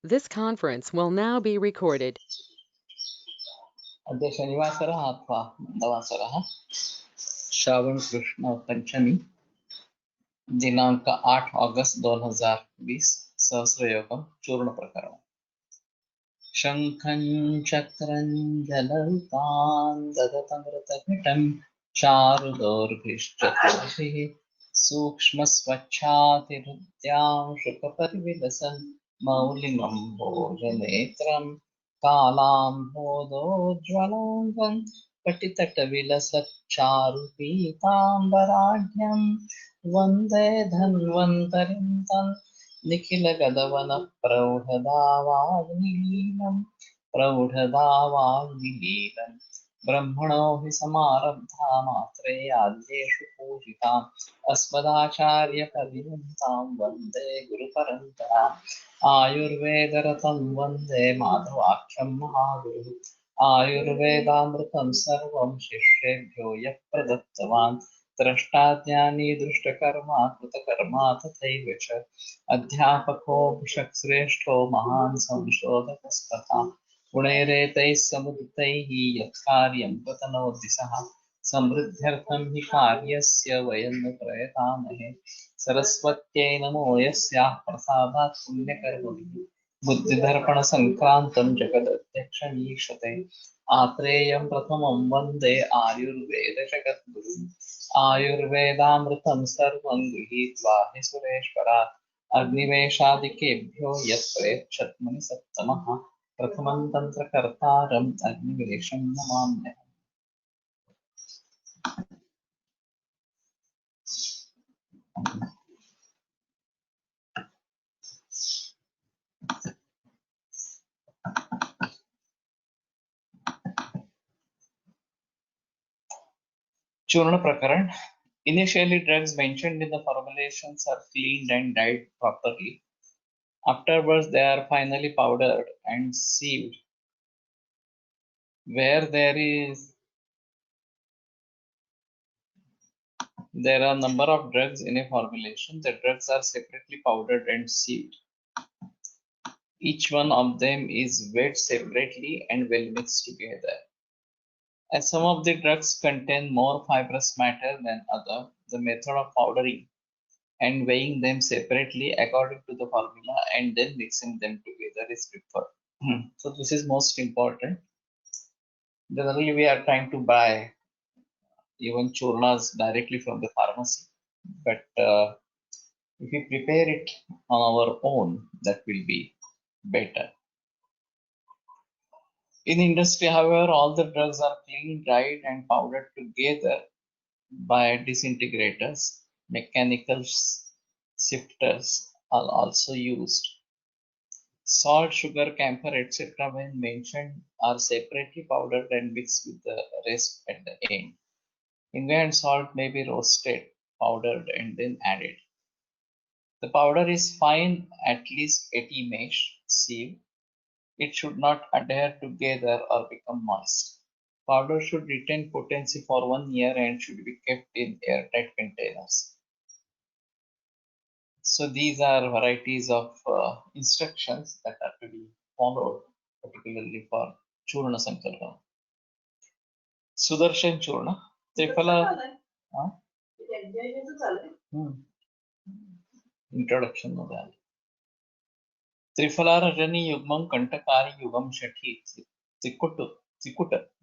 This conference will now be recorded. अद्य शनिवासरः अथवा मन्दवासरः श्रावण कृष्ण पंचमी दिनांक 8 अगस्त 2020 सहस्रयोगम चूर्ण प्रकरण शंखं चक्रं जलौकान् ददतमृतघटं चारुदौर्भिश्चतुर्भिः सूक्ष्मस्वच्छातिहृद्यां शुकपरिविलसन् मौलिनं भोजनेत्रं कालाम्भोदोज्ज्वलाङ्गं कटितटविलसच्चारुपीताम्बराढ्यं वन्दे धन्वन्तरिं तं निखिलगदवनप्रौढदावाग्निलीनं ब्रह्मणो हि समारब्धा मात्रेयाद्येषु पूजिताम् अस्मदाचार्यपर्यन्तां वन्दे गुरुपरम्पराम् आयुर्वेदरतं वन्दे माधवाख्यं महागुरुः आयुर्वेदामृतं सर्वं शिष्येभ्यो यः प्रदत्तवान् द्रष्टाज्ञानी दृष्टकर्मा कृतकर्मा तथैव च अध्यापको भिषक्श्रेष्ठो महान् संशोधकस्तथा गुणैरेतैः समुदितैः यत्कार्यं प्रतनोति सः समृद्ध्यर्थं हि कार्यस्य वयं न प्रयतामहे सरस्वत्यै नमो यस्याः प्रसादात् पुण्यकर्मभिः बुद्धिदर्पणसङ्क्रान्तं जगदध्यक्षमीक्षते आत्रेयं प्रथमं वन्दे आयुर्वेदजगद्गुरुम् आयुर्वेदामृतं सर्वं गृहीत्वा हि सुरेश्वरात् अग्निवेशादिकेभ्यो यत् प्रेक्षत्मनि सत्तमः प्रथमं तन्त्रकर्तारम् अग्निवेशं नमाम्यहम्। Churna Prakaran. Initially, drugs mentioned in the formulations are cleaned and dried properly. Afterwards, they are finally powdered and sieved. Where there are a number of drugs in a formulation, the drugs are separately powdered and sieved. Each one of them is weighed separately and well mixed together. As some of the drugs contain more fibrous matter than other, the method of powdering and weighing them separately according to the formula and then mixing them together is preferred. So this is most important. Generally, we are trying to buy even churnas directly from the pharmacy, but if we prepare it on our own, that will be better. In industry, however, all the drugs are cleaned, dried, and powdered together by disintegrators. Mechanical sifters are also used. Salt, sugar, camphor, etc., when mentioned, are separately powdered and mixed with the rest at the end. Ingwer and salt may be roasted, powdered, and then added. The powder is fine, at least 80 mesh sieve. It should not adhere together or become moist. Powder should retain potency for 1 year and should be kept in airtight containers. So these are varieties of instructions that are to be followed, particularly for Churna Sankalpa. Sudarshan Churna, Triphala. Introduction of that. Trifala Rajani Yugmam Kantakari Yugam Shati Tikut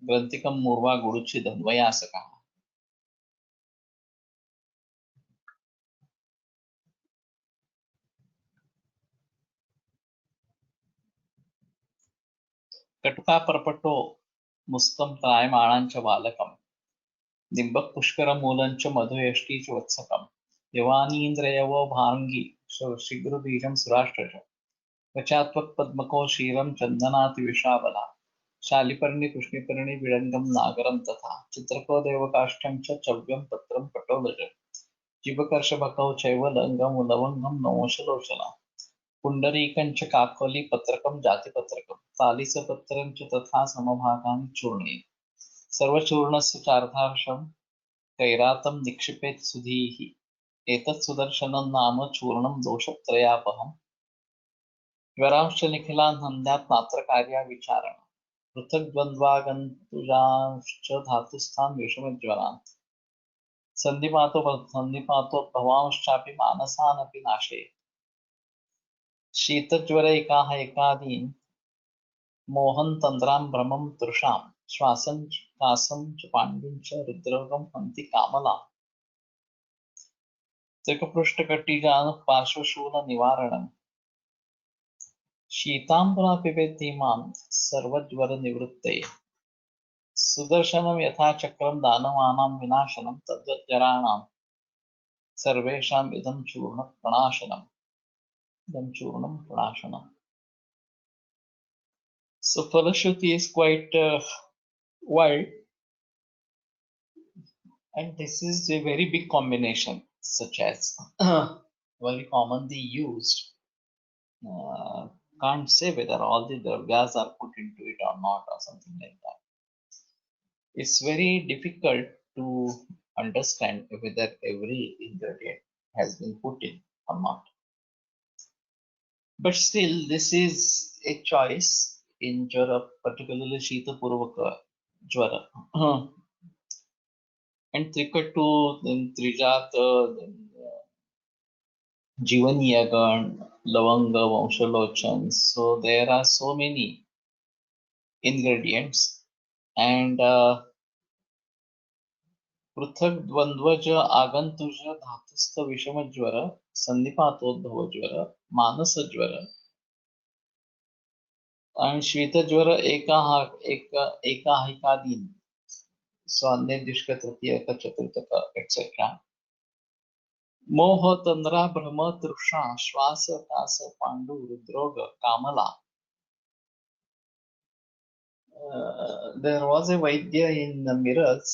Grantikam Murva Guruchidan Vayasaka. कटुका परपटो मुस्तं प्रायमाणांच बालकं दिंबक पुष्कर मूलंच मधुयष्टीच वत्सकं यवानीन्द्रयवो भांगी शीघ्रबीजं सुराष्ट्रज वचात्वक पद्मको क्षीरं चंदनाति विशाबला शालिपर्णि कृष्णिपर्णि विडंगम नागरं तथा चित्रको देवकाष्ठं च चव्यं पत्रं पटोलज जीवकर्षभकौ चैव लंगम लवंगम नमोशलोचना पुंडरीकञ्च काकोली पत्रकं जातिपत्रकं तालिसपत्रं च तथा समभागानि चूर्णयेत् सर्वचूर्णस्य चार्धांशं कैरातं निक्षिपेत् सुधीः एतत् सुदर्शनं नाम चूर्णं दोषत्रयापहम् ज्वरांश्च निखिलान् हन्यात् मात्रकार्या विचारण पृथक् द्वन्द्वागन्तुजांश्च धातुस्थान् विषमज्वरान् सन्धिपातो भवांश्चापि मानसानपि नाशे शीतज्वरैकाः एकादीन् मोहन् तन्द्रां भ्रमं तृषां श्वासं कासं च पाण्डुं च हृद्रोगं हन्ति कामलाम् त्रिकपृष्ठकटिजानुः पार्श्वशूलनिवारणम् शीताम्बरा पिबेद्धीमां सर्वज्वरनिवृत्तये सुदर्शनं यथा चक्रं दानवानां विनाशनं तद्वज्जराणां सर्वेषाम् इदं चूर्णं प्रणाशनम्. So Falashruti is quite wide, and this is a very big combination, such as very commonly used. Can't say whether all the durgas are put into it or not, or something like that. It's very difficult to understand whether every ingredient has been put in or not. But still, this is a choice in Jwara, particularly Shita Purvaka Jwara. And Trikatu, then Trijata, then Jivan Yagan, Lavanga, Vamshalochan. So there are so many ingredients. And पृथक द्वंद्वज आगंतुज धातुस्थ विषम ज्वर संधिपातोद्भव ज्वर मानस ज्वर and शीतज्वर एकाहिकादीन so अन्य तृतीयक चतुर्थक etc. मोह तंद्रा भ्रम तृषा श्वास कास पांडु हृद्रोग कामला. There was a Vaidya in Miraz,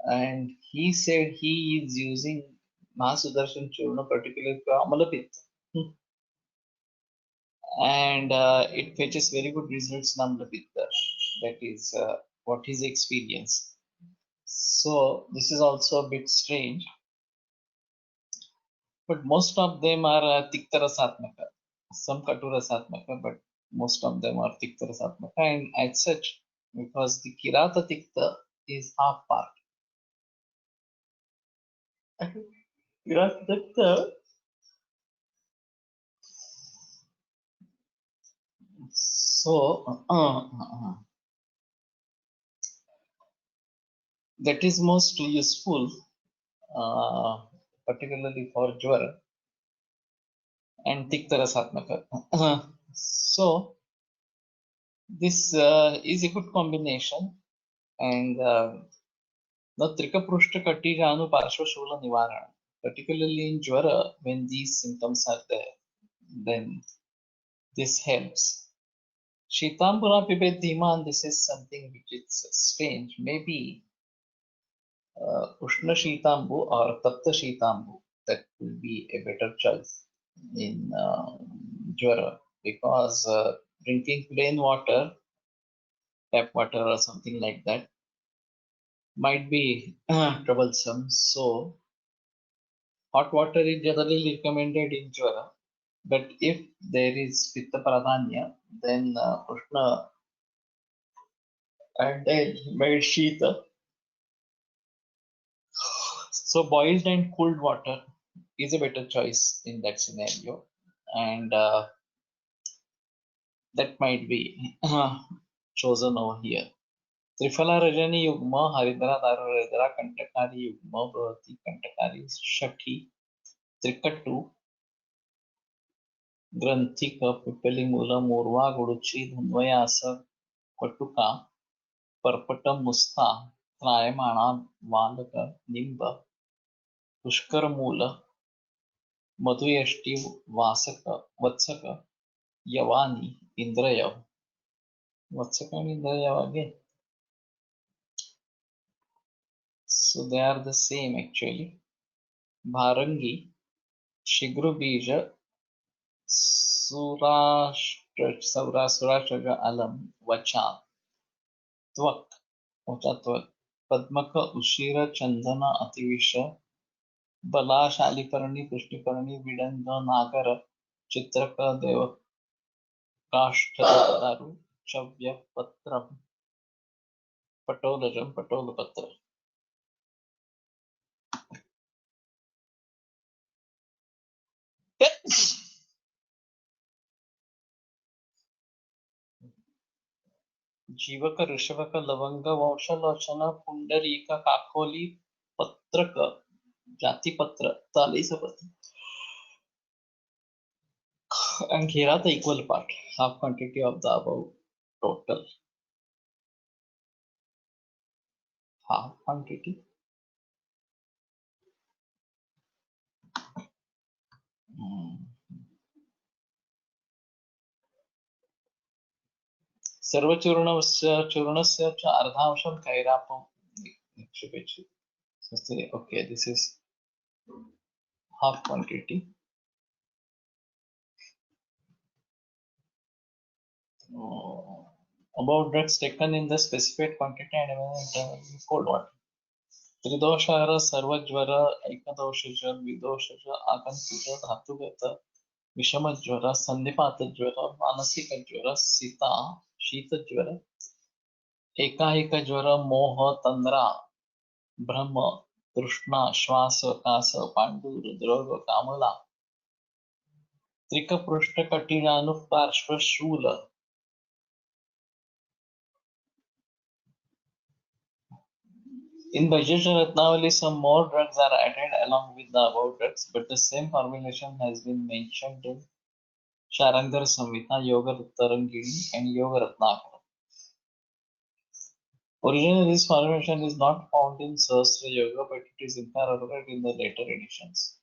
and he said he is using Mahasudarshan Churna particularly for Amalapit. And it fetches very good results in Amlapitta. That is what his experience. So this is also a bit strange, but most of them are Tiktarasatmaka. Some Katurasatmaka, but most of them are Tiktarasatmaka. And as such, because the Kirata Tikta is half part. Kirata Tikta, so that is most useful, particularly for Jwara and Tiktarasatmaka. So this is a good combination, and the Trikaprushta Katijanu Parshvashula Nivarana, particularly in Jwara, when these symptoms are there, then this helps. Shitambura Pibet Dhiman, this is something which is strange. Maybe Ushna Shitambu or Tapta Shitambu, that will be a better choice in Jwara, because drinking plain water, tap water or something like that, might be troublesome. So hot water is generally recommended in Jwara, but if there is Pitta Pradhanya, then Ushna and then made Shita. So boiled and cooled water is a better choice in that scenario, and that might be chosen over here. Trifala Rajani Yugma, Haridra Daradra, Kantakari Yugma, Bhavati Kantakari, Shakhi, Trikatu, ग्रंथिक पिपली मूल मूर्वा गुडुची धन्वयास पटुका पर्पट मुस्ता त्रायमाणा वालक निंब पुष्कर मूल मधुयष्टि वासक वत्सक Yohani इंद्रयव वत्सक and इंद्रयव again, so they are the same actually. Bharangi, Shigrubij, Surashtra Alam, Vachan, Tvak, Tvak, Padmaka, Ushira, Chandana, Ativisha, Bala, Shaliparani, Pushtiparani, Vidanga, Nagara, Chitraka, Deva, काष्ठदारु चव्यपत्रं पटोलजं पटोलपत्र. जीवक ऋषभक लवंग वंशलोचन पुंडरीक काकोली पत्रक जातिपत्र तालीसपत्र. And here are the equal part, half quantity of the above total. Half quantity. सर्वचूर्णस्य चूर्णस्य च अर्धांशं कैरापं निक्षेपेति. Okay, this is half quantity. About drugs taken in the specified quantity and in cold water. त्रिदोषार सर्वज्वर एकदोषज विदोषज आगंतुज धातुगत विषमज्वर संधिपातज्वर मानसिकज्वर शीतज्वर एकाएकज्वर मोह तंद्रा भ्रम तृष्णा श्वास कास पांडुर द्रोग कामला त्रिकपृष्ठ कटिजानुपार्श्व शूल. In Vaijeshwar Ratnavali, some more drugs are added along with the above drugs, but the same formulation has been mentioned in Sharangara Samhita, Yoga Tarangini, and Yoga Ratnakara. Originally, this formulation is not found in Sahasra Yoga, but it is incorporated in the later editions.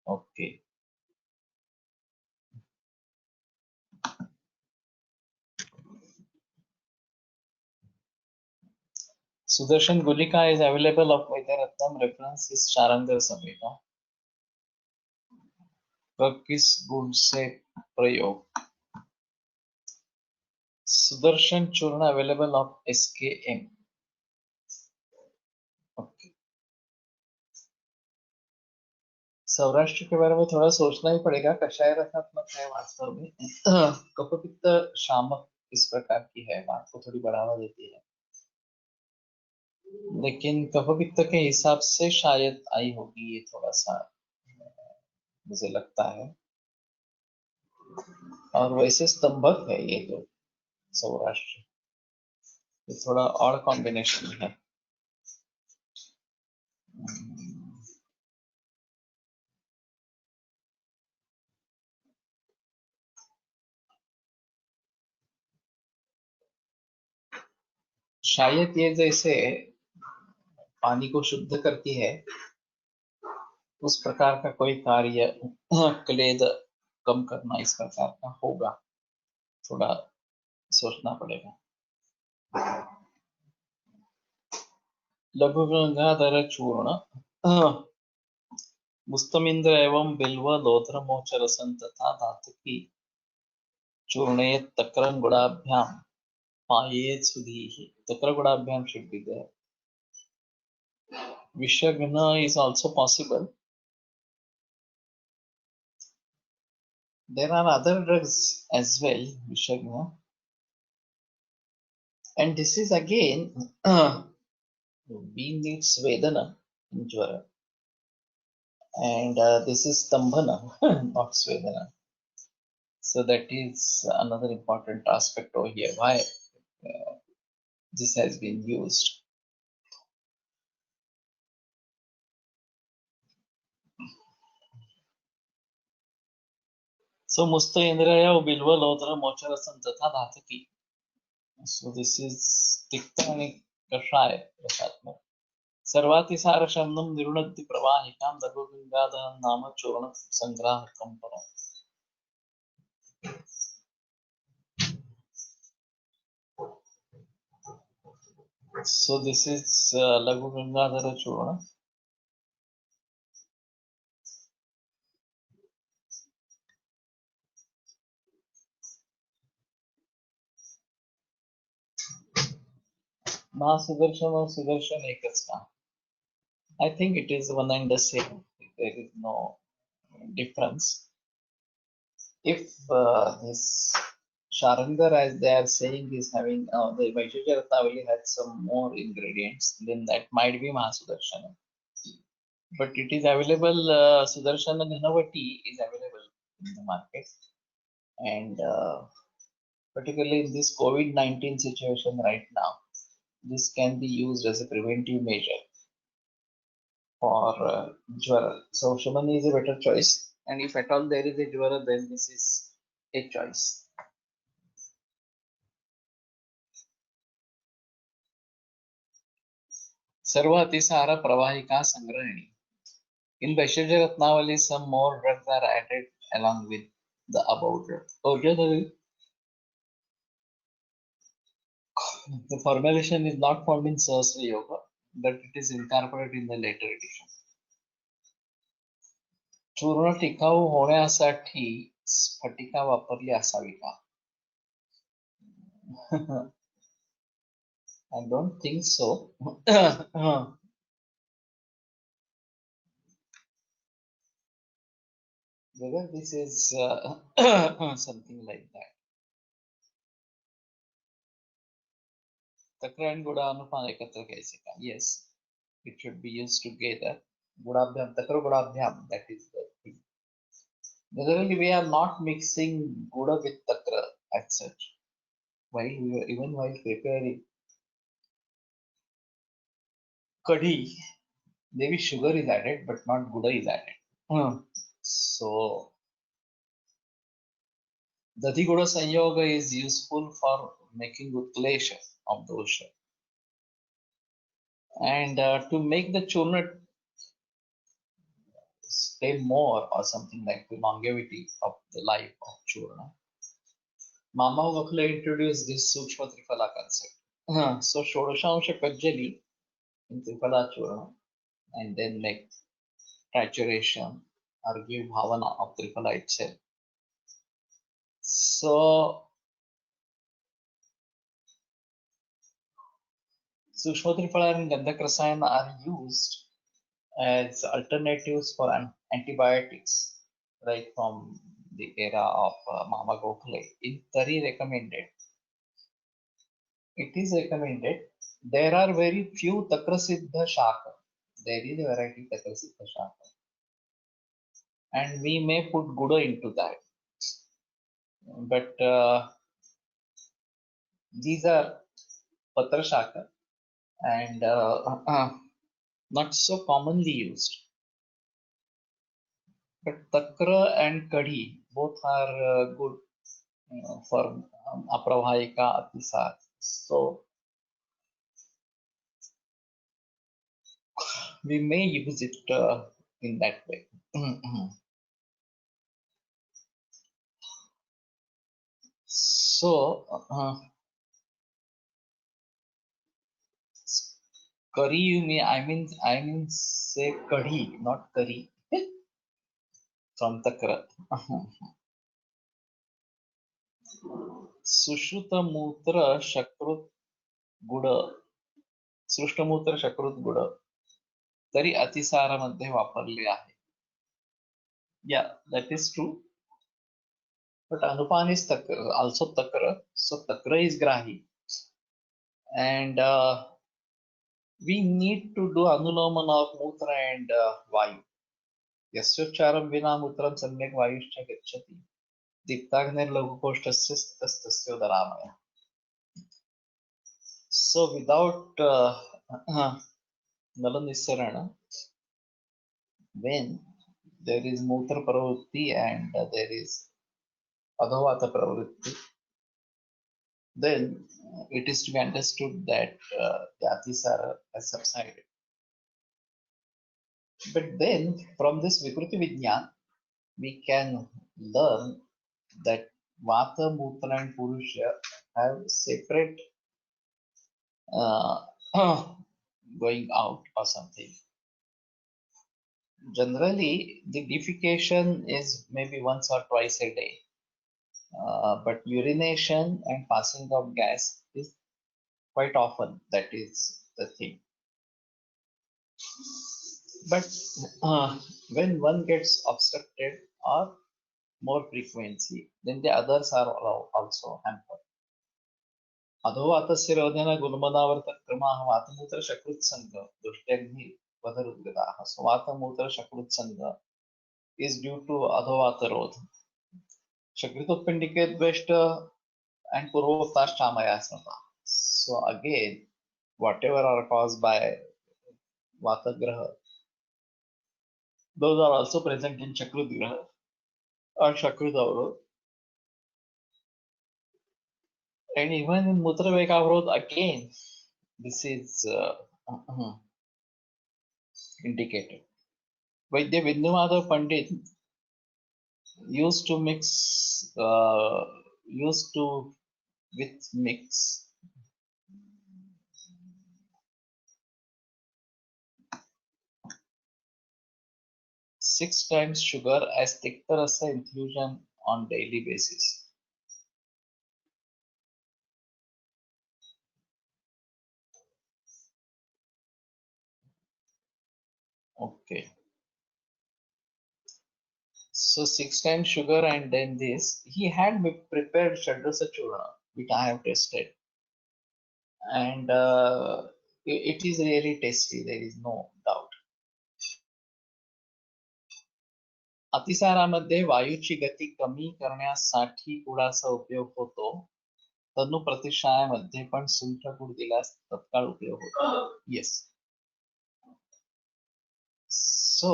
Okay. Sudarshan Gulika is available of Vaidyaratnam. Reference is Sharangara Samhita. किस गुण से प्रयोग. सुदर्शन चूर्ण available of SKM. Okay. Saurashtra के बारे में थोड़ा सोचना ही पड़ेगा. कषाय रसात्मक है वास्तव में. कफपित्त शामक इस प्रकार की है, बात को थोड़ी बढ़ावा देती है, लेकिन कफपित्त के हिसाब से शायद आई होगी ये, थोड़ा सा मुझे लगता है. और वैसे स्तंभक है ये तो सौराष्ट्र, ये थोड़ा और कॉम्बिनेशन है. शायद ये जैसे पानी को शुद्ध करती है उस प्रकार का कोई कार्य क्लेद कम करना इस प्रकार का होगा, थोड़ा सोचना पड़ेगा. लघु गंगाधर चूर्ण मुस्तमिंद्र एवं बिल्व लोध्र मोचरसन तथा धातुकी चूर्णे तक्रं गुणाभ्याम पायेत सुधीः. तक्र गुणाभ्याम should be there. Vishagna is also possible. There are other drugs as well, Vishagna. And this is again, B needs Vedana in Jwara. And this is Stambhana, not Svedana. So that is another important aspect over here, why this has been used. So Musta Indraya Bilva Lodra Mocharasan Tatha Dhataki. So this is Tiktani Kashaya Prasatma. Sarvatisaara Shamnam Nirunati Pravahikam Dago Gangadahan Nama Churana Sangraha Kampara. So this is Lagu Gangadhara Churana. Mahasudarshan or Sudarshan एकच का. I think it is one and the same. There is no difference. If this Sharangar, as they are saying, is having the Vaisheshwar Ratnavali has some more ingredients. Then that might be Mahasudarshana. But it is available. Sudarshana Dhanavati is available in the market, and particularly in this COVID-19 situation right now, this can be used as a preventive measure for Jwara. So Shumani is a better choice, and if at all there is a Jwara, then this is a choice. सर्व अतिसार प्रवाहिका संग्रहिणी. In Vaisheshwar Ratnavali, some more drugs are added along with the above drugs. Originally, the formulation is not found in Sahasra Yoga, but it is incorporated in the later edition. चूर्ण टिकाऊ होण्यासाठी स्फटिका वापरली असावी का? I don't think so. Whether this is something like that. Takra and Guda Anupana ekatra kaise ka? Yes, it should be used together. Gudabhyam, Takra Gudabhyam, that is the thing. Generally, we are not mixing Guda with Takra as such. Even while preparing Kadhi, maybe sugar is added, but not Guda is added. So, Dati Guda Sanyoga is useful for making Utlesha of dosha. And to make the churna stay more or something like the longevity of the life of churna, Mama Gokhale introduced this Sukshma Triphala concept. So Shodashansha Kajjali in Triphala churna and then make trituration or give bhavana of Triphala itself. So Sukshma Triphala and Gandhak Rasayana are used as alternatives for antibiotics, right from the era of Mama Gokhale. In Tari recommended, it is recommended. There are very few Takrasiddha Shaka. There is a variety Takrasiddha Shaka. And we may put Guda into that. But these are Patra Shaka and not so commonly used. But Takra and Kadhi both are good for Apravahika Atisar. So we may use it in that way. So curry you may I mean say kadhi, not curry from Takra. Sushrutamootra Shakrut Guda Sushrutamootra Shakrut Guda तरी अतिसारामध्ये वापरले आहे. Yeah, that is true. But Anupan is Takra, also Takra. So Takra is Grahi. And we need to do Anuloman of Mutra and Vayu. Yasyocharam vina mutram samyak vayushcha gacchati. Diptagner laghukoshtasya stastasya udaramaya. So without Nalanissarana, when there is Mutra Pravritti and there is Adhavata Pravritti, then it is to be understood that the Atisara has subsided. But then from this Vikruti Vijnan, we can learn that Vata, Mutra and Purusha have separate uh, going out or something. Generally, the defecation is maybe once or twice a day, but urination and passing of gas is quite often. That is the thing. But when one gets obstructed or more frequency, then the others are also hampered. अधोवातस्य रोधेन गुणमदावर्तक्रमाः वातमूत्रशकृत्सङ्ग दुष्टग्नि वधरुद्गताः. So वातमूत्रशकृत्सङ्ग is due to adhovata Shakritotpindike and Purvoktashthamayasana. So again, whatever are caused by Vata Graha, those are also present in Chakrut Graha or Chakrut Avrod. And even in Mutra Veka Avrod, again, this is indicated. Vaidya Vindhumadhav Pandit used to mix, mix 6 times sugar as Tiktarasa infusion on daily basis. Okay. So 6 times sugar and then this. He had prepared Shadrasa Churna, which I have tasted. And it is really tasty, there is no doubt. अतिसारामध्ये वायूची गती कमी करण्यासाठी गुळाचा उपयोग होतो. तनु प्रतिशायामध्ये पण सुंठ गुळ दिल्यास तत्काळ उपयोग होतो. Yes. So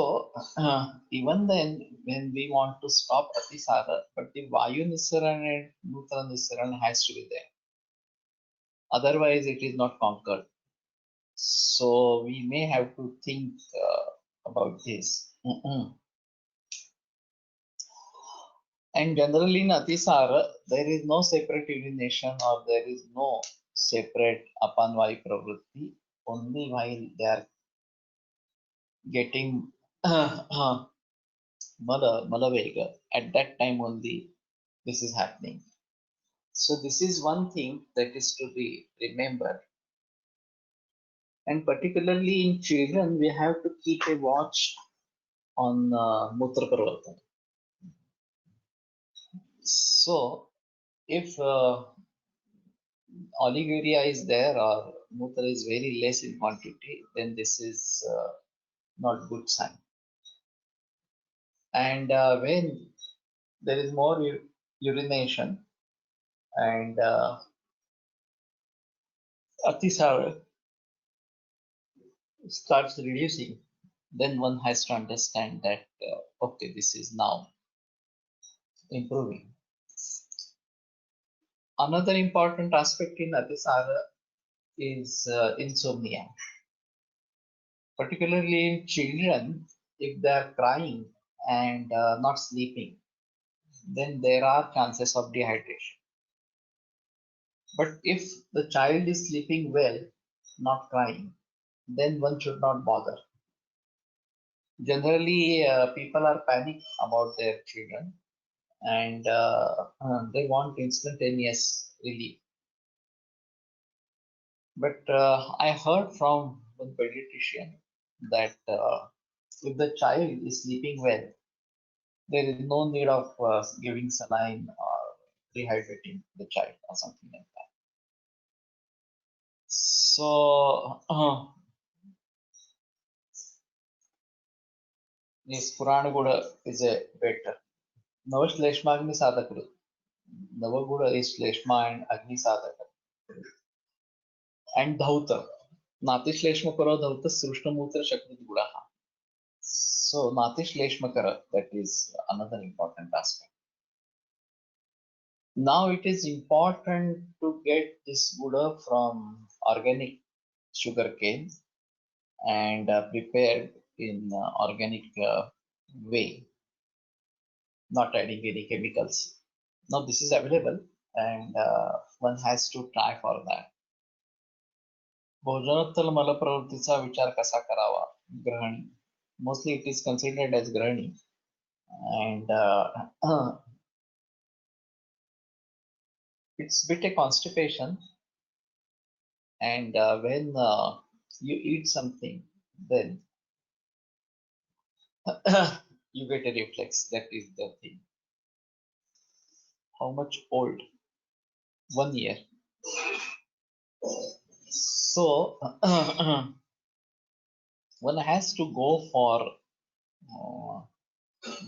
even then, when we want to stop Atisara, but the Vayu Nisaran and Nutra Nisaran has to be there. Otherwise, it is not conquered. So we may have to think about this. And generally in Atisara, there is no separate urination or there is no separate Apanvayu Pravritti, only while they are getting Malavega, at that time only this is happening. So this is one thing that is to be remembered. And particularly in children, we have to keep a watch on Mutra Parvartana. So if oliguria is there or Mutra is very less in quantity, then this is not good sign. And when there is more urination and Atisara starts reducing, then one has to understand that okay, this is now improving. Another important aspect in Atisara is insomnia. Particularly in children, if they are crying and not sleeping, then there are chances of dehydration. But if the child is sleeping well, not crying, then one should not bother. Generally, people are panicked about their children and they want instantaneous relief. But I heard from one pediatrician that if the child is sleeping well, there is no need of giving saline or rehydrating the child or something like that. So, this Puranaguda is a better. Navashleshmagni sadhakru. Navaguda is Shleshma and Agni sadhaka. And Dhauta. Natishleshmakara Dhauta Srushnamutra Shakti Gudaha. So, Natishleshmakara, that is another important aspect. Now it is important to get this Buddha from organic sugarcane and prepared in organic way, not adding any chemicals. Now this is available and one has to try for that. भोजनोत्तल मलप्रवृत्तीचा विचार कसा करावा? ग्रहणी. Mostly it is considered as grahani and it's a bit a constipation and when you eat something then you get a reflex. That is the thing. How much old? 1 year. So one has to go for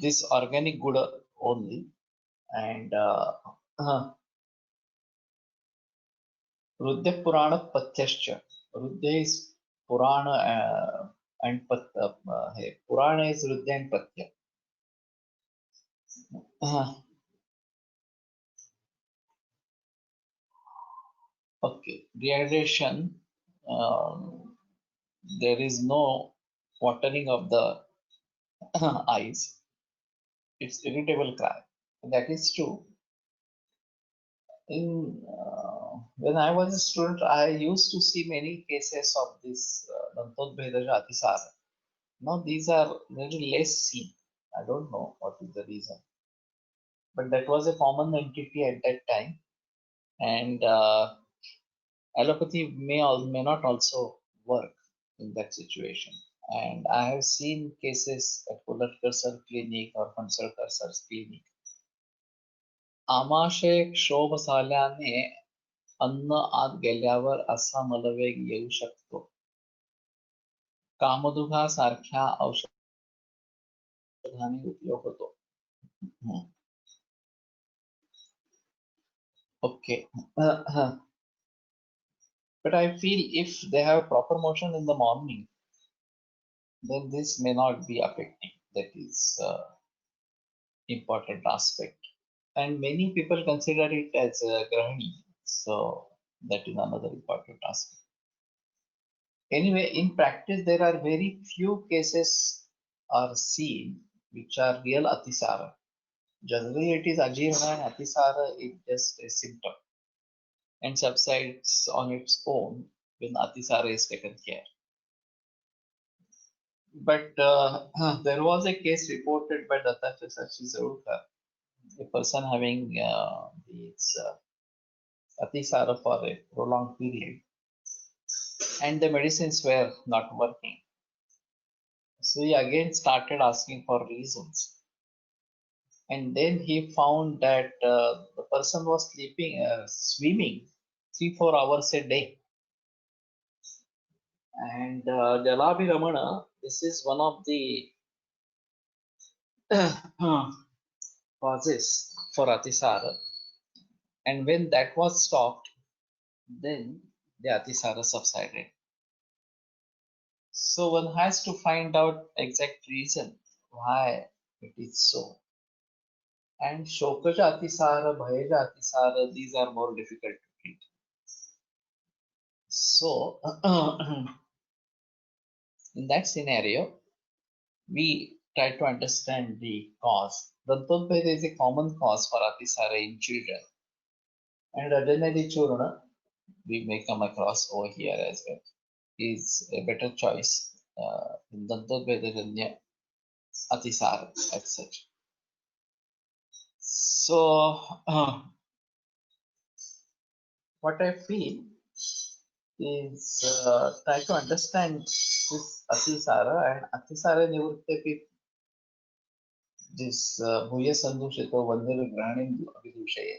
this organic good only, and Rudya Purana Patyascha. Rudya is Purana and Purana is Rudya and Patya. Okay, dehydration. Um, there is no watering of the eyes. It's irritable cry. That is true. When I was a student, I used to see many cases of this Dantodbhedaja Atisara. Now these are very less seen. I don't know what is the reason, but that was a common entity at that time, and allopathy may not also work in that situation. And I have seen cases at Kullarkar Sir Clinic or Pansarkar Sir's clinic. आमाशय क्षोभ झाल्याने अन्न आत गेल्यावर असा मलवेग येऊ शकतो. कामधुगासारख्या औषधाने उपयोग होतो. Okay. But I feel if they have proper motion in the morning, then this may not be affecting. That is important aspect. And many people consider it as a grahani. So that is another important aspect. Anyway, in practice, there are very few cases are seen which are real atisara. Generally, it is ajirana and atisara is just a symptom and subsides on its own when atisara is taken care. But there was a case reported by Dattatreya Sachi Zarulkar, a person having these atisara for a prolonged period, and the medicines were not working. So he again started asking for reasons. And then he found that the person was swimming 3-4 hours a day. And Jalabhiramana, this is one of the causes for Atisara. And when that was stopped, then the Atisara subsided. So one has to find out exact reason why it is so. And Shokaja Atisara, Bhayaja Atisara, these are more difficult to treat. So in that scenario, we try to understand the cause. Dantodbheda is a common cause for Atisara in children. And Rajanadi Churna, we may come across over here as well, is a better choice in Dantodbheda Atisara as such. So, what I feel is try to understand this Atisara and Atisara Nivrutti this Bhuya Sandhushito Vandana Grahanim Abhidushaye.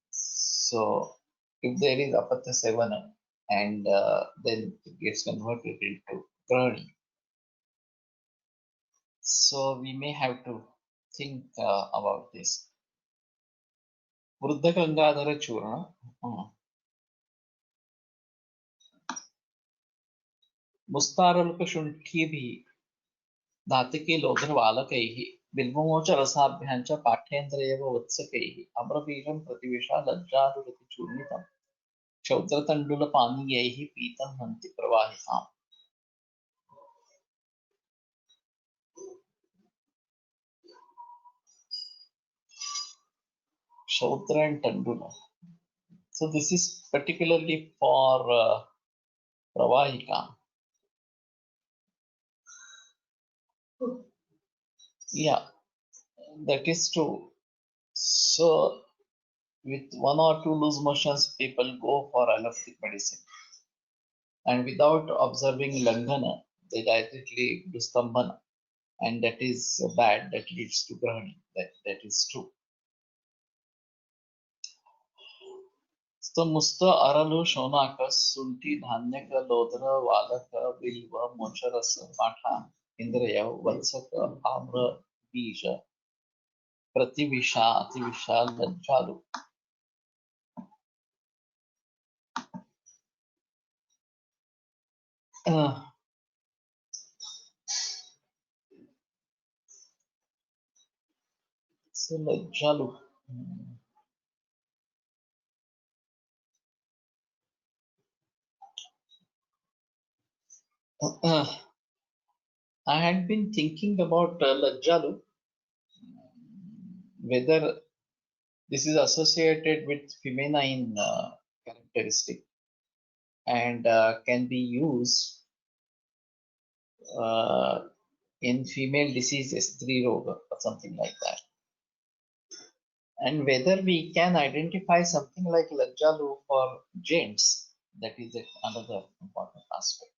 So if there is Apatya Sevana and then it gets converted into Grahani. So we may have to think about this. Vruddha Gangadhara Churna. मुस्तारल्प शुण्ठीभिः धातिके लोधरबालकैः बिल्वमोच रसाभ्याञ्च पाठ्येन्द्र एव वत्सकैः अम्रबीजं प्रतिविशा लज्जानुरतिचूर्णितं क्षौद्रतण्डुलपानीयैः पीतं हन्ति प्रवाहिकाम्. Shaudra and Tandula. So this is particularly for Pravahika. Yeah, that is true. So with 1 or 2 loose motions, people go for allopathic medicine. And without observing Langhana, they directly do Stambhana. And that is bad, that leads to Grahani. That is true. So Musta Aralu Shonakas Sunti Dhanyaka Lodra Valaka Vilva Mocharas Matha Indraya Valsaka Amra Bija Prativisha Ativisha Lajjalu. So Lajjalu. I had been thinking about Lajjalu, whether this is associated with feminine characteristic and can be used uh, in female diseases, Stri Roga or something like that. And whether we can identify something like Lajjalu for gents, that is another important aspect.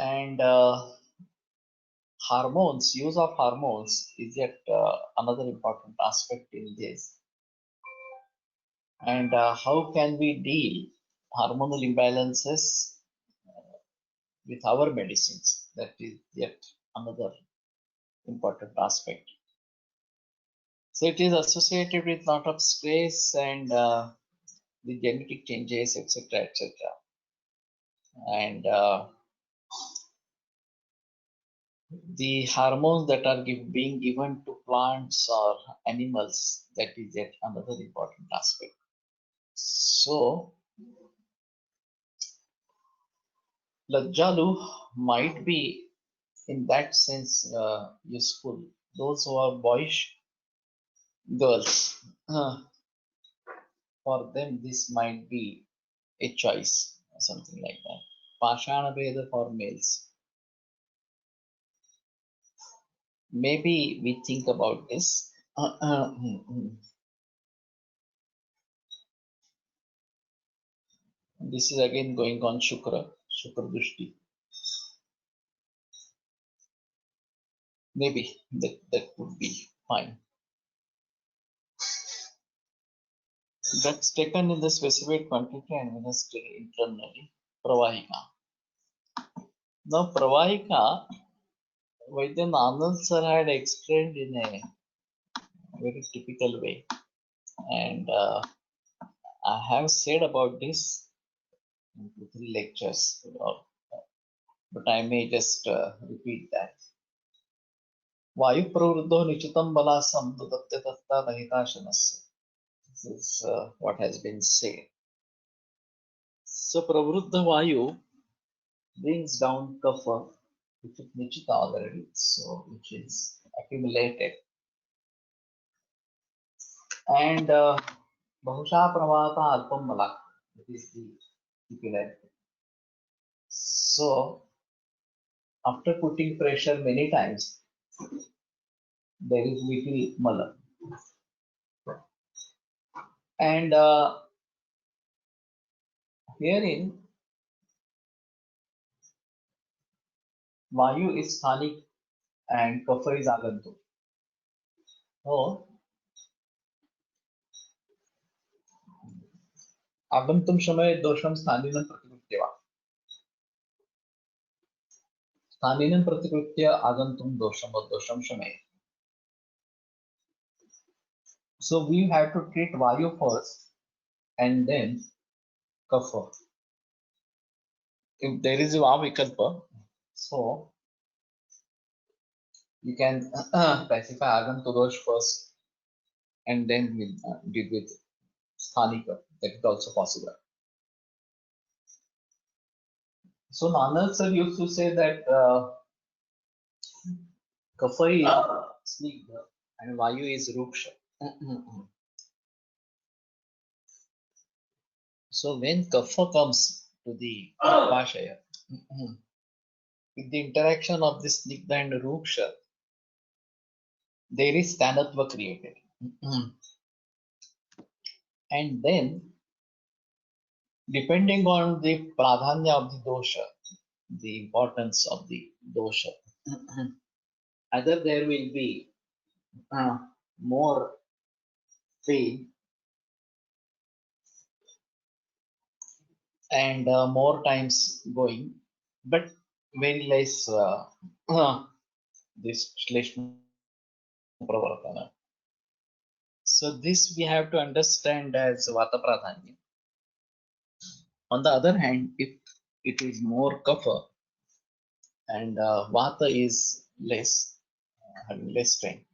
And hormones, use of hormones is yet another important aspect in this. And how can we deal hormonal imbalances with our medicines? That is yet another important aspect. So it is associated with lot of stress and the genetic changes, etc., etc. And the hormones that are being given to plants or animals, that is yet another important aspect. So Lajjalu might be in that sense useful. Those who are boyish girls, for them this might be a choice or something like that. Pashana Veda for males. Maybe we think about this. This is again going on Shukra Dushti. Maybe that would be fine. That's taken in the specified quantity and administered internally. Pravahika. Now Pravahika, Vaidyan Anand sir had explained in a very typical way, and I have said about this in 2-3 lectures, but I may just repeat that. Vayu pravruddho nichitam balasam dudatte tatta nahitashanasya. This is what has been said. So pravruddha vayu brings down kapha, which is nichita already, so which is accumulated. And bahusha pravata alpam malak, that is the stipulation. So after putting pressure many times, there is little mala. And herein, Vayu is sthanic and Kapha is agantuk. So, आगंतुम समय दोषम स्थानीनं प्रतिकृत्य वा स्थानीनं प्रतिकृत्य आगंतुम दोषम समय. So we have to treat Vayu first and then Kapha. If there is a Vavikalpa, so you can classify Agantu dosh first and then we'll deal with Sthanika. That is also possible. So Nanal sir used to say that Kapha is Snigdha and Vayu is Ruksha. So when Kapha comes to the Pashaya, with the interaction of this Snigdha and Ruksha, there is Stanatva created. And then, depending on the pradhanya of the dosha, the importance of the dosha, either there will be more pain and more times going, but very less this Shleshma Pravartana. So this we have to understand as Vata Pradhanya. On the other hand, if it is more Kapha and Vata is less, having less strength,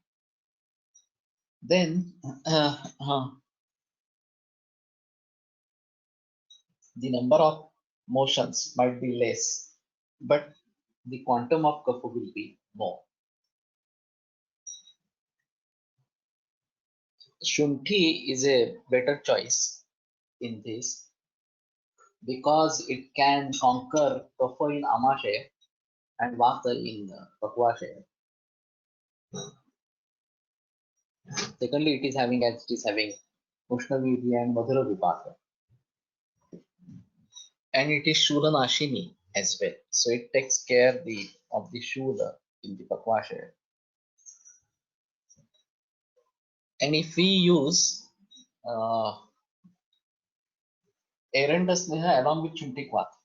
then the number of motions might be less, but the quantum of Kapha will be more. Shunthi is a better choice in this because it can conquer Kapha in Amashaya and Vata in Pakvashaya. Secondly, it is having Ushnavidya and Madhura Vipaka. And it is Shula Nashini as well. So it takes care of the Shula in the Pakvashaya. And if we use Erenda Sneha along with Chuntik Vata,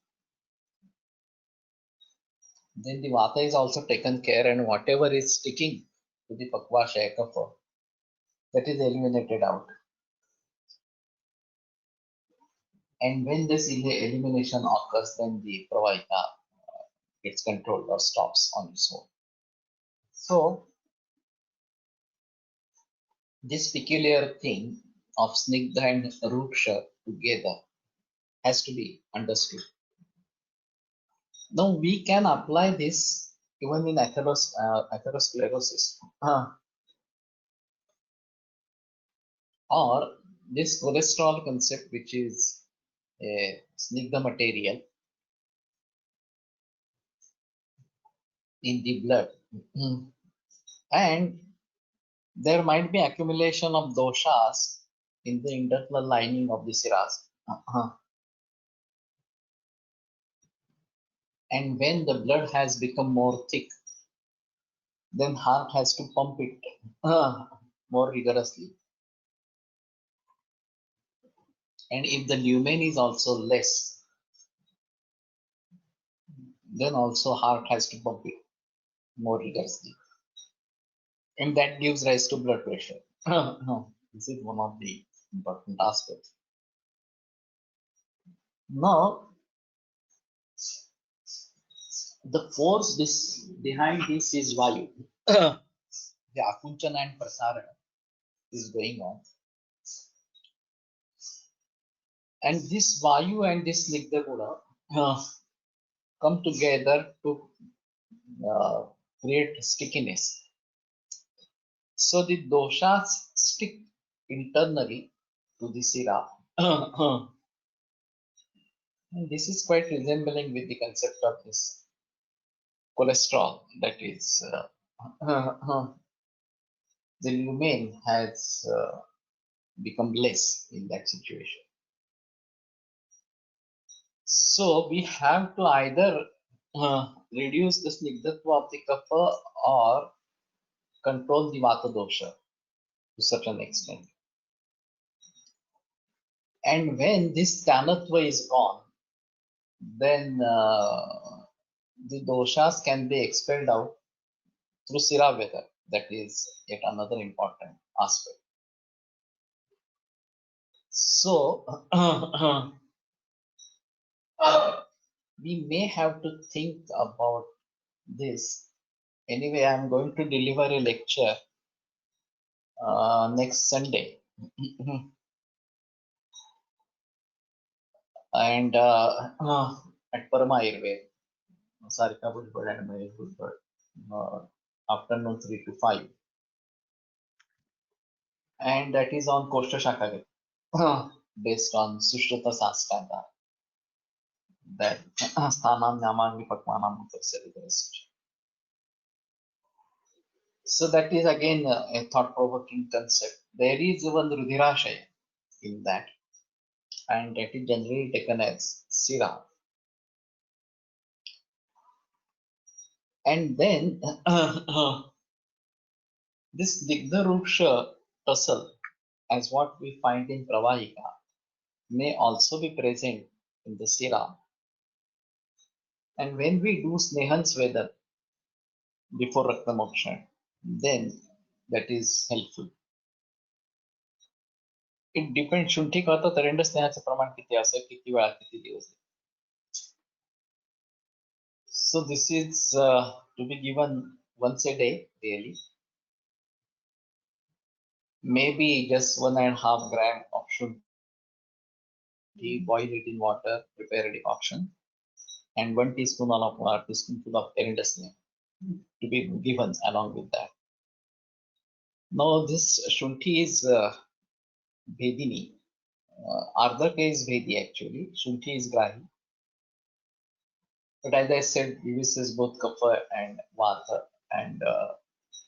then the Vata is also taken care, and whatever is sticking to the Pakvashaya Kapha, that is eliminated out. And when this elimination occurs, then the Pravahika gets controlled or stops on its own. So this peculiar thing of Snigdha and Ruksha together has to be understood. Now we can apply this even in atherosclerosis or this cholesterol concept, which is a Snigdha material in the blood. And there might be accumulation of doshas in the internal lining of the siras. And when the blood has become more thick, then heart has to pump it more rigorously. And if the lumen is also less, then also heart has to pump it more rigorously. And that gives rise to blood pressure. This is one of the important aspects. Now, the force behind this is Vayu. The Akunchana and Prasarana is going on. And this Vayu and this Nigdha Guna come together to create stickiness. So the doshas stick internally to the sira. And this is quite resembling with the concept of this cholesterol, that is the lumen has become less in that situation. So we have to either reduce the snigdhatva of the kapha or control the vata dosha to such an extent. And when this tanatva is gone, then the doshas can be expelled out through Siraveda. That is yet another important aspect. So we may have to think about this. Anyway, I'm going to deliver a lecture next Sunday. And at Parama Ayurved, Sarika Bhujbal and Mahesh Bhujbal, afternoon 3 to 5. And that is on Koshta Shakagati, based on Sushruta Saskanda, that Sthanam Nyaman Vipakmanam Upasaridasya. So that is again a thought-provoking concept. There is even Rudirashaya in that, and that is generally taken as Sira. And then this Digdha Ruksha tussle, as what we find in Pravahika, may also be present in the sira. And when we do Snehan Swedhan before Rakta Moksha, then that is helpful. It depends. शुंठी करता तरंड स्नेहाचे प्रमाण किती असेल, किती वेळा, किती दिवस. So this is to be given once a day, daily. Maybe just 1.5 grams of shunthi, boil it in water, prepare a decoction, and 1 teaspoonful of erindasne to be given along with that. Now this shunthi is Bhedini. Ardhaka is Bhedi actually. Shunthi is Grahi. But as I said, reduces both kapha and vata and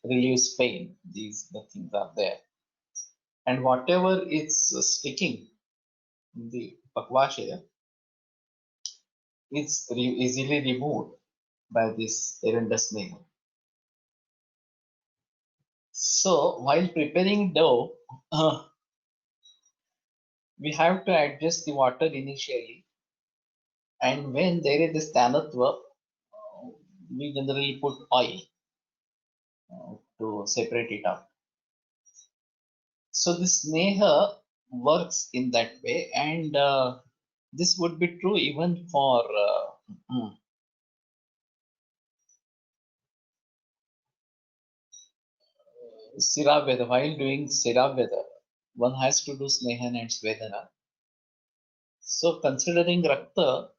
relieves pain. These the things are there. And whatever is sticking in the pakvashaya is easily removed by this erindasne. So while preparing dough, we have to adjust the water initially, and when there is this tanatva, we generally put oil to separate it out. So this sneha works in that way, and this would be true even for Siraveda. While doing Siraveda, one has to do Snehan and Svedana. So considering Rakta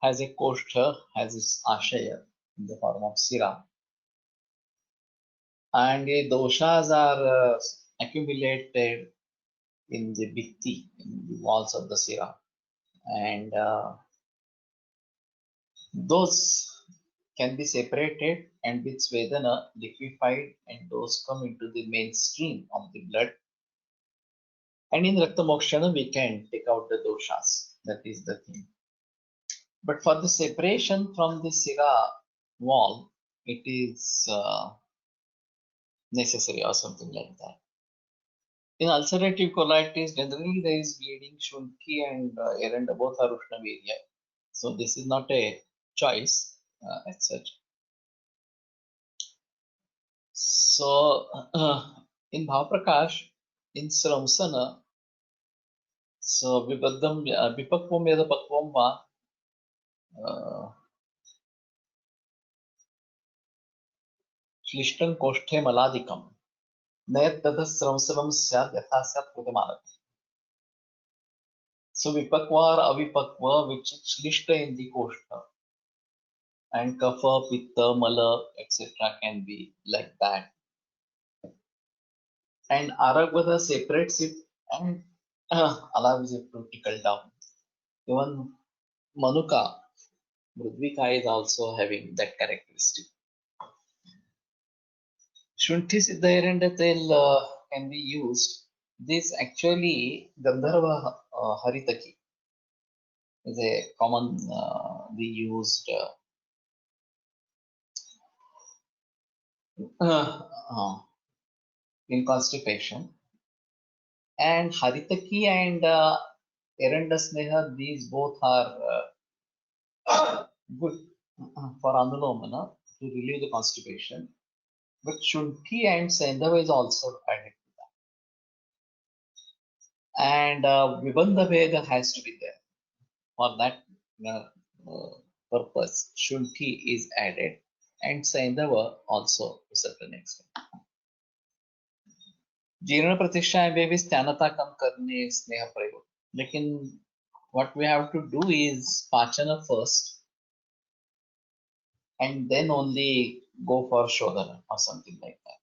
has a Koshtha, has its Ashaya in the form of Sira, and the doshas are accumulated in the Bhikti, in the walls of the Sira, and those can be separated and with Svedana liquefied, and those come into the mainstream of the blood. And in Rakta Mokshana, we can take out the doshas. That is the thing. But for the separation from the Sira wall, it is necessary or something like that. In ulcerative colitis, generally there is bleeding. Shunthi and Eranda both are Ushnavirya. So this is not a choice as such. So in Bhavaprakash, in Sramsana, so Vipaddam Vipakvam Yada Pakvam Va Shlishtam Koshthe Maladikam Nayat Tada Sramsanam Syad Yatha Syat Kudamalat. So Vipakva or Avipakva, which is Shlishta in the Koshtha, and Kapha, Pitta, Mala, etc. can be like that. And Aragvada separates it and allows it to trickle down. Even Manuka, Mridvika is also having that characteristic. Shunthi Siddha Eranda Tel can be used. This actually Gandharva Haritaki is a commonly used in constipation. And Haritaki and Eranda Sneha, these both are good for Anulomana to relieve the constipation. But Shunthi and Sendhava is also added to that. And Vibandha Veda has to be there. For that purpose, Shunthi is added, and Sendhava also to a certain extent. जीर्ण प्रतिष्ठा में भी स्नानता कम करने स्नेह प्रयोग. लेकिन what we have to do is pachana first, and then only go for shodhana or something like that.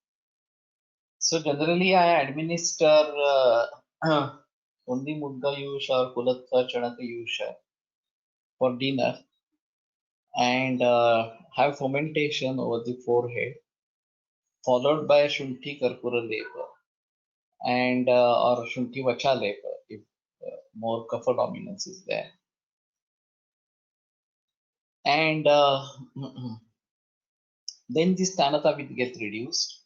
So generally I administer only mudga yusha or kulatha chanaka yusha for dinner, and have fomentation over the forehead, followed by shunthi karpura lepa and or shunthi vacha lepa if more kapha dominance is there. And then this tanata will get reduced,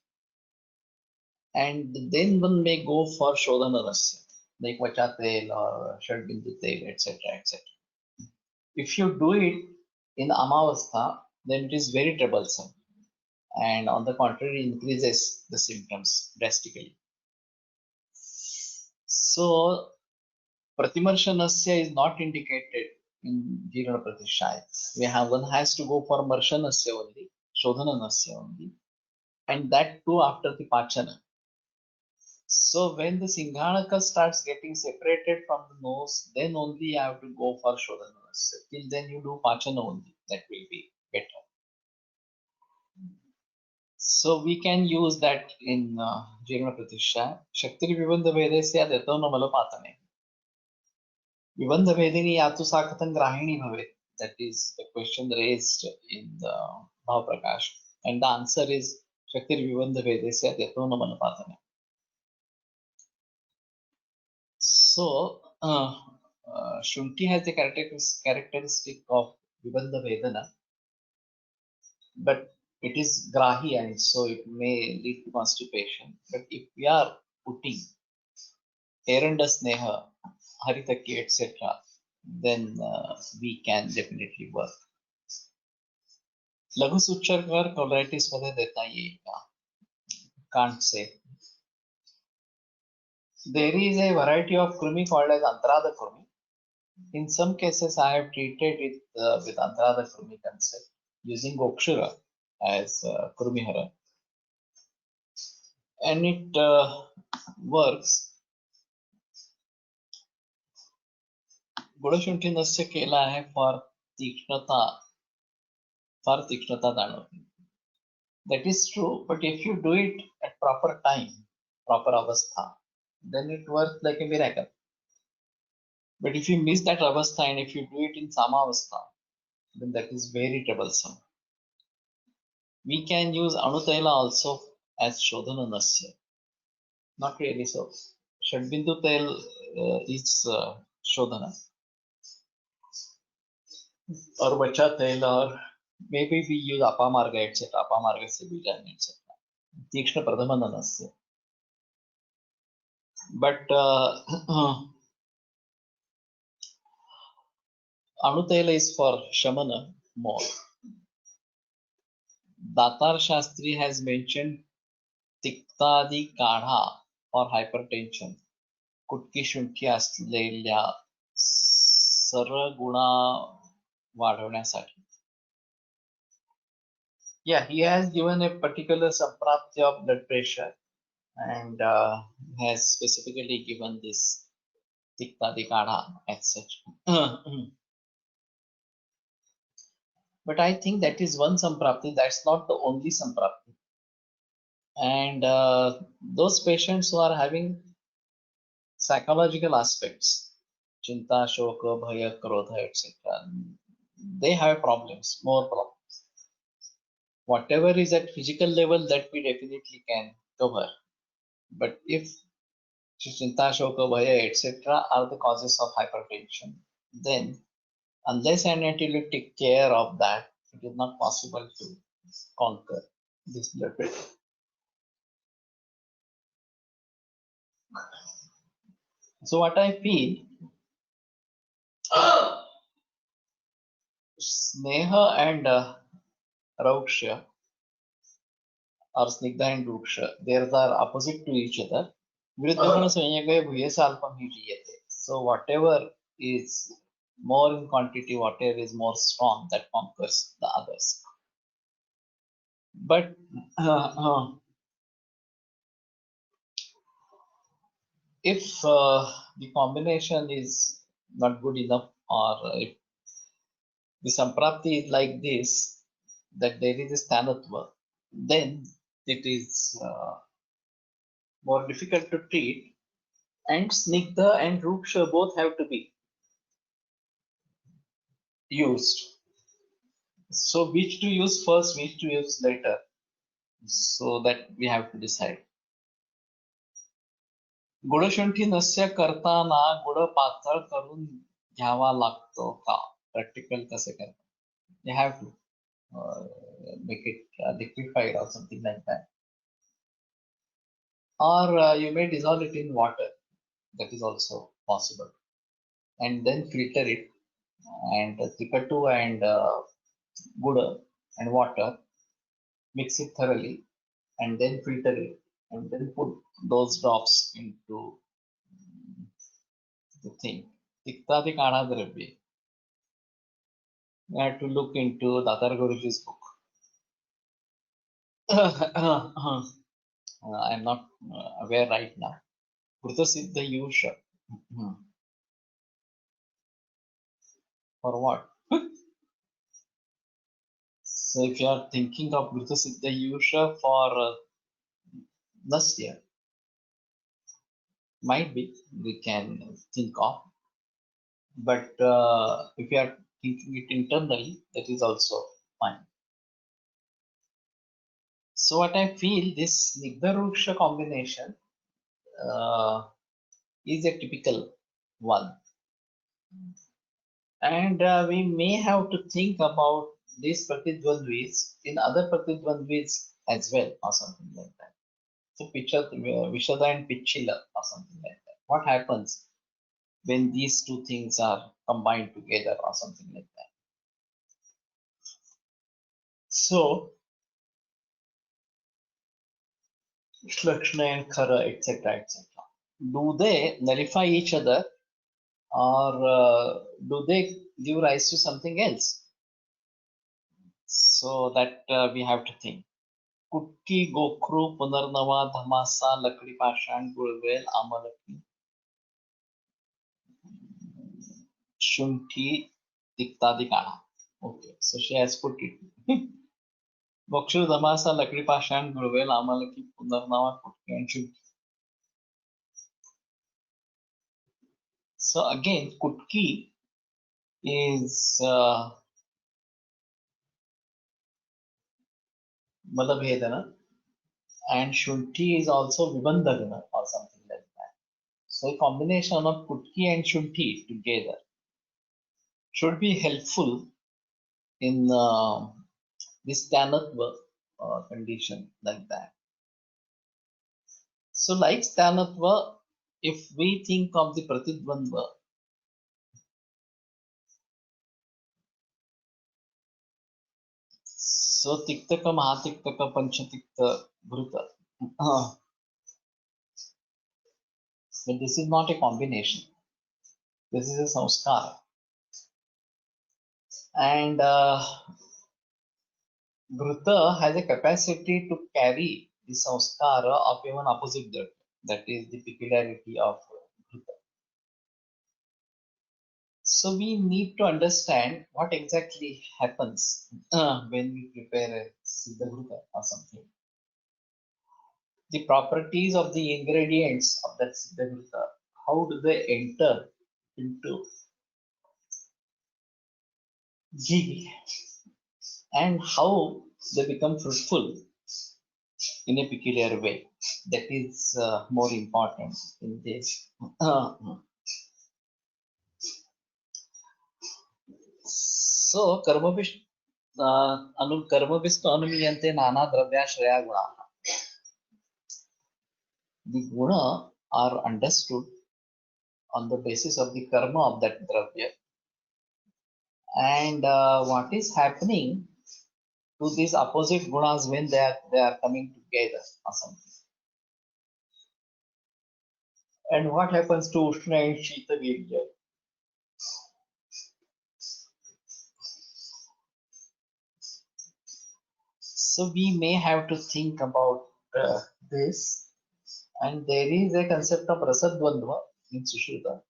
and then one may go for shodhana rasya, like vachatel or shadbindu tel, etc., etc. If you do it in Amavastha, then it is very troublesome, and on the contrary, increases the symptoms drastically. So, Pratimarshanasya is not indicated in Jirana Pratishtha. One has to go for Marshanasya only, Shodhananasya only, and that too after the Pachana. So when the Singhanaka starts getting separated from the nose, then only you have to go for Shodhananasya. Till then you do Pachana only. That will be better. So we can use that in Jirana Pratishtha. Shakti Vibandha Vedasya Detona Malapatane. Vibandha Vedini Yatu Sakatan Grahini Bhave. That is the question raised in the Bhavaprakash. And the answer is Shakti Vibandha Vedasya Detona Malapatane. So, Shunti has the characteristic of Vibandha Vedana, but it is Grahi and so it may lead to constipation. But if we are putting Eranda Sneha, Haritaki, etc., then we can definitely work. लघु सूचकर colitis मध्ये देता येईल का? Can't say. There is a variety of krumi called as Antarada krumi. In some cases, I have treated it with Antarada krumi concept using Gokshura as krumihara, and it works. गुणशुंठी नस्य केला है for तीक्ष्णता जाणवते. That is true, but if you do it at proper time, proper avastha, then it works like a miracle. But if you miss that avastha and if you do it in samavastha, then that is very troublesome. We can use Anutaila also as Shodhana Nasya. Not really so. Shadbindu Tail is Shodhana. Or Vacha Tail, or maybe we use Apamarga, etc. Apamarga Sibijan, etc. Tikshna Pradhamana Nasya. But Anutaila is for Shamana more. Datar Shastri has mentioned Tiktadi Kadha for hypertension. कुटकी शुंठी असलेल्या सरगुणा वाढवण्यासाठी. Yeah, he has given a particular samprapti of blood pressure and has specifically given this Tiktadi Kadha as such. But I think that is one samprapti, that's not the only samprapti. And those patients who are having psychological aspects, Chinta, Shoka, Bhaya, Krodha, etc., they have problems, more problems. Whatever is at physical level, that we definitely can cover. But if Chinta, Shoka, Bhaya, etc., are the causes of hypertension, then unless and until you take care of that, it is not possible to conquer this blood pressure. So what I feel, Sneha and Rauksha or Snigdha and Ruksha, they are opposite to each other. So whatever is more in quantity, whatever is more strong, that conquers the others. But if the combination is not good enough, or if the samprapti is like this, that there is a sthanatva, then it is more difficult to treat, and Snigdha and Ruksha both have to be used. So which to use first, which to use later, so that we have to decide. गुणशुंठी नस्य करताना गुण पातळ करून घ्यावा लागतो का? Practical कसे करतात? You have to make it liquefied or something like that. Or you may dissolve it in water. That is also possible. And then filter it and Tikatu and Good and water, mix it thoroughly, and then filter it, and then put those drops into the thing. Tiktadi Kana Dravya. I had to look into Datar Guruji's book. I'm not aware right now. Krita Siddha Yusha. For what? So if you are thinking of Krita Siddha Yusha for Nastya, might be we can think of. But if you are thinking it internally, that is also fine. So what I feel, this Snigdha combination is a typical one. And we may have to think about these pratidvandvis in other pratidvandvis as well, or something like that. So Vishada and Pichila, or something like that. What happens when these two things are combined together, or something like that? So Lakshana and Khara, etc., etc. Do they nullify each other, or do they give rise to something else? So that we have to think. कुटकी गोखरू पुनर्नवा धमासा लकड़ी पाषाण गुड़वेल आमलकी शुंठी तिक्तादि काढ़ा. Okay, so she has put it. Mokshu Dhamasa Lakdi Pashan Gurvel Amalaki Pundarnava Kutki and Shunti. So again, Kutki is Madabhedana and Shunti is also Vibandhagana or something like that. So a combination of Kutki and Shunti together should be helpful in this Stanatva condition like that. So like Stanatva, if we think of the Pratidvandva, so Tiktaka, Mahatiktaka, Panchatikta, Bhuta. But this is not a combination. This is a samskara. And Bhuta has a capacity to carry the samskara of even opposite that. That is the peculiarity of Bhuta. So we need to understand what exactly happens when we prepare a Siddha Bhuta or something. The properties of the ingredients of that Siddha Bhuta, how do they enter into ghee and how they become fruitful in a peculiar way. That is more important in this. So, karmabhishtu anumiyante nana dravyashraya guna. The guna are understood on the basis of the karma of that dravya. And what is happening to these opposite gunas when they are coming together or something. And what happens to Ushna and Shita Virya? So we may have to think about this, and there is a concept of rasadvandva in Sushruta.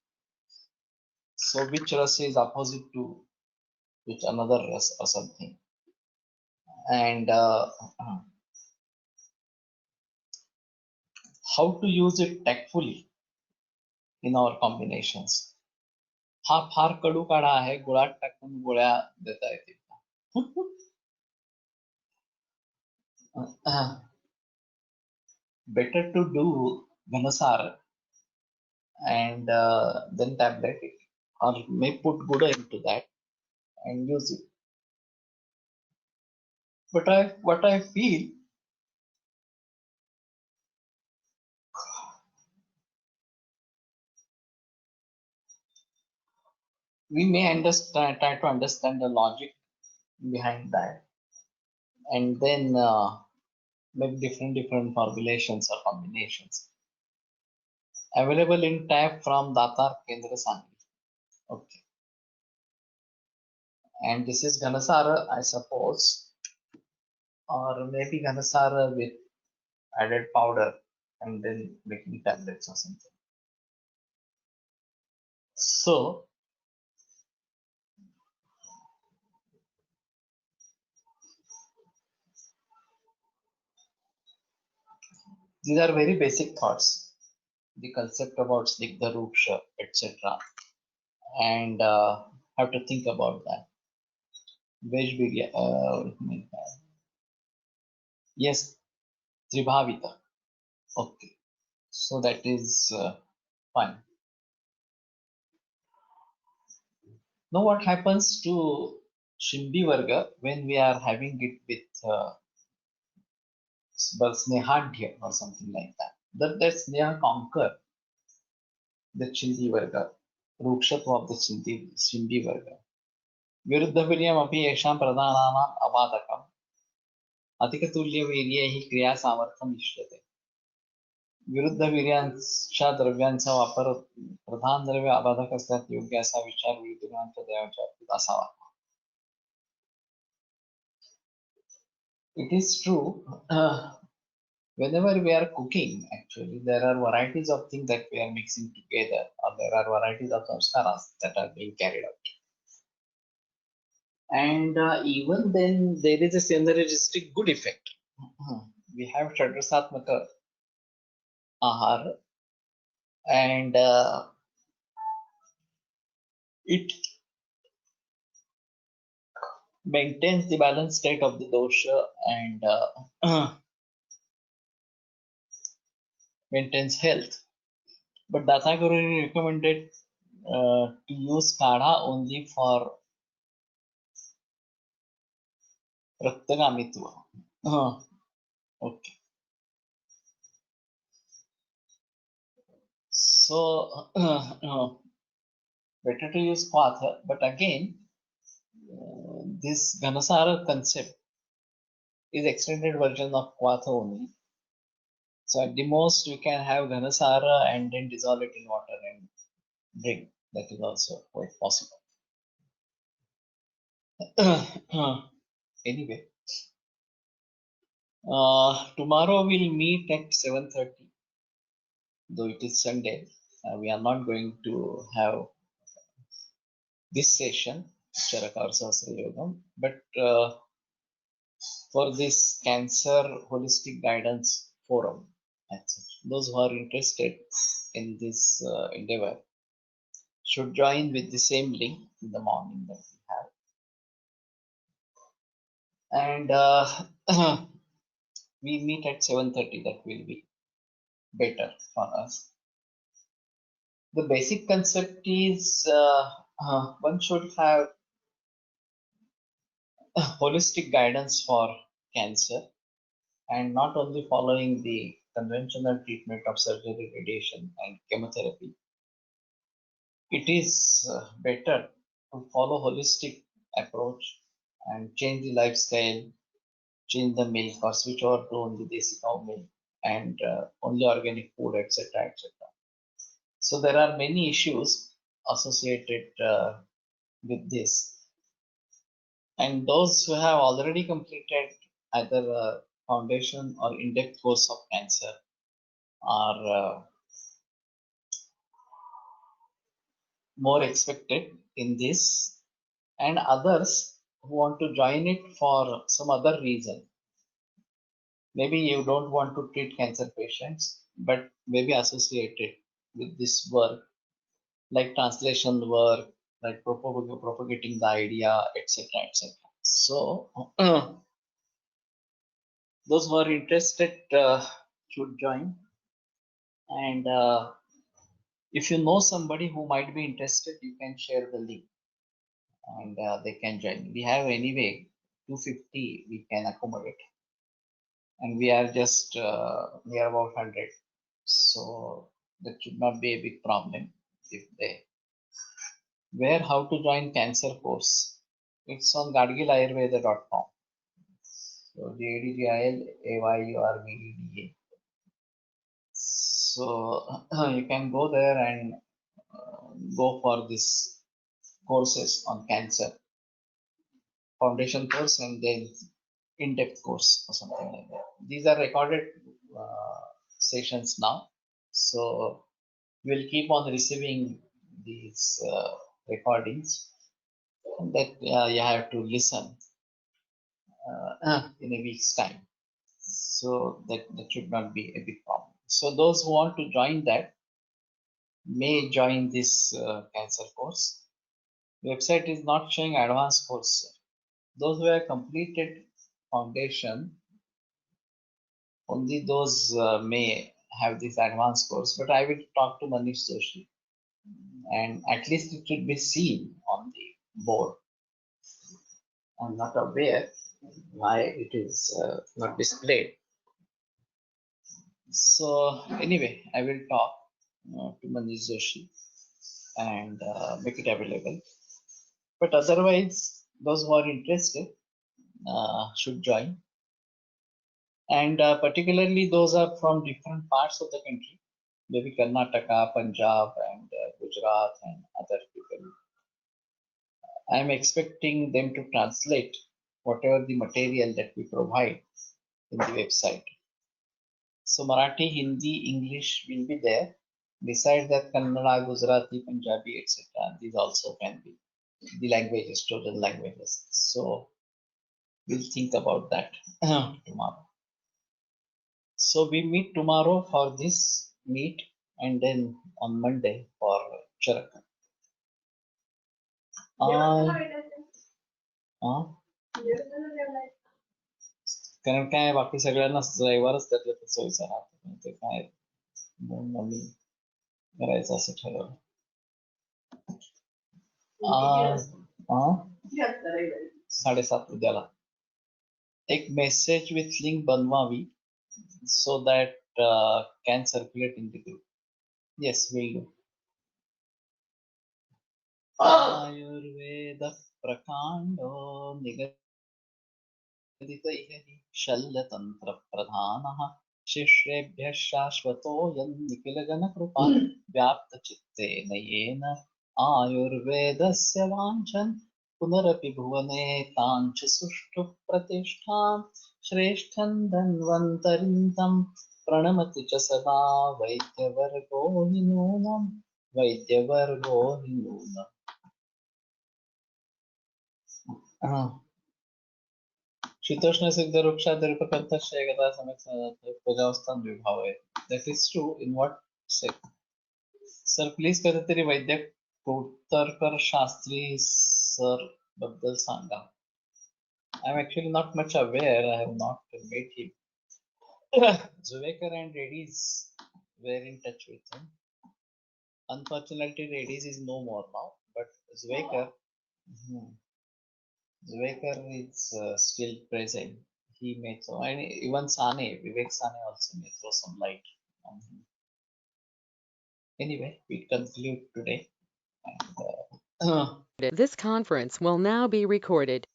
So which rasa is opposite to which another rasa or something, and how to use it tactfully in our combinations. हा फार कडू काढा आहे, गुळात टाकून गोळ्या देता येतील. Better to do Ghanasara and then tablet it, or may put Guda into that and use it. But what I feel, We may try to understand the logic behind that, and then make different formulations or combinations. Available in type from Datar Kendra Sangli. Okay. And this is Ghanasara, I suppose, or maybe Ghanasara with added powder and then making tablets or something. So these are very basic thoughts. The concept about Snigdha Ruksha, etc. And have to think about that. Veg biryani. Yes, Tribhavita. Okay. So that is fine. Now what happens to Shimbi Varga when we are having it with Snehadhya or something like that? That Sneha conquer the Chindi Varga, Rukshatva of the Chindi Varga. Viruddhaviryam api yesham pradhananam abadakam अधिकतुल्यवीर्यैः क्रियासामर्थ्यम् इष्यते. विरुद्धवीर्यांच्या द्रव्यांचा वापर प्रधान द्रव्य अबाधक असल्यास योग्य असा विचार विरुद्धवीर्यांच्या द्रव्यांच्या बाबतीत असावा. It is true. Whenever we are cooking, actually, there are varieties of things that we are mixing together, or there are varieties of samskaras that are being carried out. And even then, there is a synergistic good effect. We have Shadrasatmaka Ahar, and it maintains the balanced state of the dosha and maintains health. But Dataguru recommended to use kadha only for Raktagamitva. Okay. So, better to use Quatha, but again, this Ghanasara concept is extended version of Quatha only. So at the most, we can have Ghanasara and then dissolve it in water and drink. That is also quite possible. Anyway, tomorrow we'll meet at 7:30. Though it is Sunday, we are not going to have this session, Charaka or Sahasra Yogam, but for this Cancer Holistic Guidance Forum, those who are interested in this endeavor should join with the same link in the morning that we have. And we meet at 7:30. That will be better for us. The basic concept is one should have holistic guidance for cancer and not only following the conventional treatment of surgery, radiation, and chemotherapy. It is better to follow holistic approach and change the lifestyle, change the milk or switch over to only desi cow milk and only organic food, etc., etc. So there are many issues associated with this. And those who have already completed either a foundation or in-depth course of cancer are more expected in this, and others who want to join it for some other reason. Maybe you don't want to treat cancer patients, but maybe associated with this work, like translation work, like propagating the idea, etc., etc. So those who are interested should join. And if you know somebody who might be interested, you can share the link and they can join. We have anyway 250 we can accommodate, and we are just near about 100. So that should not be a big problem if they where how to join cancer course. It's on gadgilayurveda.com. So GADGILAYURVEDA. So you can go there and go for this courses on cancer, foundation course and then in-depth course or something like that. These are recorded sessions now, so we'll keep on receiving these recordings that you have to listen in a week's time. So that should not be a big problem. So those who want to join that may join this cancer course. Website is not showing advanced course. Those who have completed foundation, only those may have this advanced course. But I will talk to Manish Joshi, and at least it should be seen on the board. I'm not aware why it is not displayed. So anyway, I will talk to Manish Joshi and make it available. But otherwise, those who are interested should join. And particularly those are from different parts of the country, maybe Karnataka, Punjab, and Gujarat, and other people. I'm expecting them to translate whatever the material that we provide in the website. So Marathi, Hindi, English will be there. Besides that, Kannada, Gujarati, Punjabi, etc. These also can be the languages, chosen languages. So we'll think about that tomorrow. So we meet tomorrow for this meet, and then on Monday for Charak. कारण काय बाकी सगळ्यांना रविवारच त्यातलं सोयीचं राहतं, ते काय म्हणून मी करायचं असं ठरवलं. आज 7:30 उद्याला एक मेसेज विथ लिंक बनवावी, so that can circulate in the group. Yes, we'll do. आयुर्वेद प्रकांडो निगदितैः शल्यतंत्र प्रधानः शिष्येभ्यः शाश्वतोऽयं निखिलजनकृपा व्याप्तचित्तेन येन आयुर्वेदस्य वाञ्छन् पुनरपि भुवने ताञ्च सुष्ठु प्रतिष्ठां श्रेष्ठं धन्वन्तरिं तं प्रणमति च सदा वैद्यवर्गो हि नूनं वैद्यवर्गो हि नूनम्. शीतोष्ण वृक्षाद्रिपकल्पस्य एकदा सम्यक् प्रजावस्थान विभावय. That is true. In what sense? Sir, please कधीतरी वैद्य कोतरकर शास्त्री sir बद्दल सांगा. I'm actually not much aware. I have not met him. Zuvekar and Reddy's were in touch with him. Unfortunately, Reddy's is no more now, but Zuvekar is still present. He may throw, and even Sane, Vivek Sane also may throw some light on him. Anyway, we conclude today. And, This conference will now be recorded.